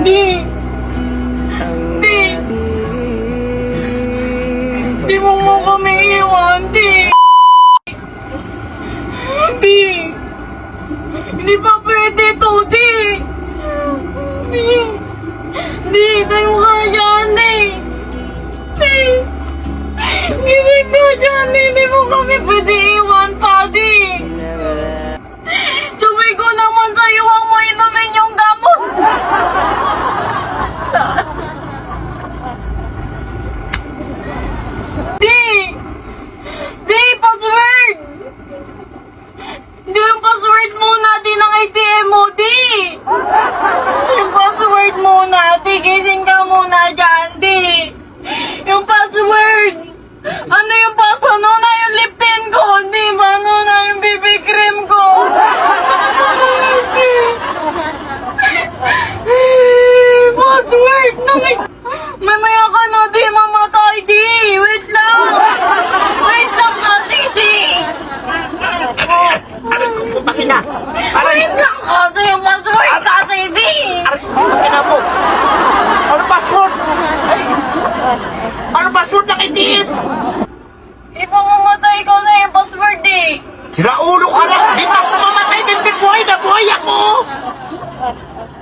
Di! Di! Di mo kami iwan, Di! Di! Hindi pa pwede to, Di! Di! Di! Tayo mo kaya, Di! Di! Gising ka dyan, Di! Hindi mo kami pwede iwan pa, Di! Sabi ko naman sa'yo, huwag mo inumin yung gamot! Di! Di! Password! Di yung password muna, Di, ng ATM mo, Di! Yung password muna, Di, gising ka muna dyan, Di! Yung password! Ano yung password? Ano na yung lip tint ko? Di ba? Ano na yung BB cream ko? Password! Mamaya ka na, Di, mamatay, Di! Wait lang! Wait lang kasi, Di! Aray ko putangin na! Wait lang kasi yung password kasi, Di! Aray ko putangin na mo! Ano password? Ano password ng ATM? Ipamamatay ko na yung password, Di! Sira ulo ka na! Di pa ako mamatay din, buhay na buhay ako!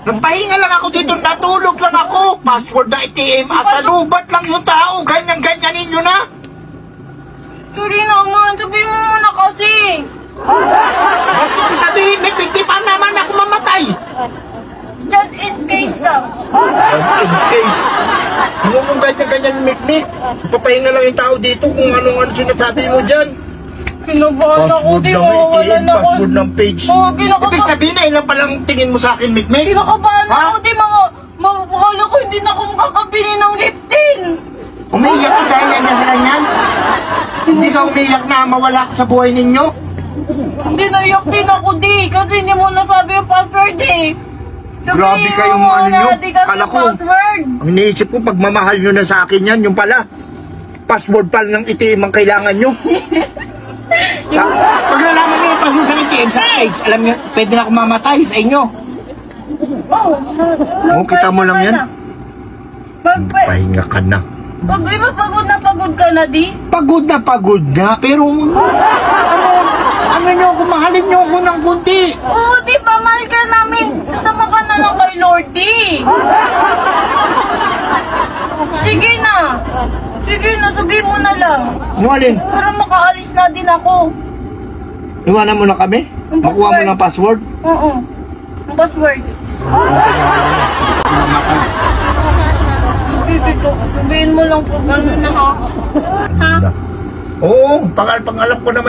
Nagpahinga lang ako dito, natulog lang ako! Password ng ATM, asalubat lang yung tao! Ganyan-ganyanin nyo na! Sorry naman, sabihin mo muna kasi! Bakit sabihin, may hindi pa naman ako mamatay! Just in case lang! In case, ano kung ganyan-ganyan mikmik? Papahinga lang yung tao dito kung anong sinasabi mo dyan. Kinabahan ako, Password Di, ng mawawala ATM, na ako. password ng page. Oo, kinakabahan. Ibig sabihin na ilan palang tingin mo sa akin, mikmik? Kinakabahan Ha? ako, Di, makakala ko hindi na ako makakabili ng lip tint. Umiiyak ka dahil nandiyan sa ganyan? Hindi ka umiiyak na mawala ka sa buhay ninyo? Hindi, naiyak din ako, Di, kasi hindi mo nasabi yung password, Di. Grabe kayong ano nyo. Kala ko, Password. ang iniisip ko, pagmamahal nyo na sa akin yan, yung pala. Password pala ng ATM ang kailangan nyo. Pag nalaman nyo yung password ng ATM sa age, alam nyo, pwede na akong mamatay sa inyo. Oo, kita mo lang yan. Pahinga ka na. Di ba pagod ka na, Di? Pagod na, pero ano nyo ako, mahalin nyo ako ng kunti. Oo, Di ba, mahal ka namin. Sasama ka na lang kay Lord, Di. Sige na. Sige na, sabihin mo na lang. Ano alin? Para makaalis na din ako. Iwanan mo na kami? Ang Makuha mo password. ng password? Oo. Ang password. Sige ko, sabihin mo lang po ano na ha. Ha? Oo, pangalap ko naman.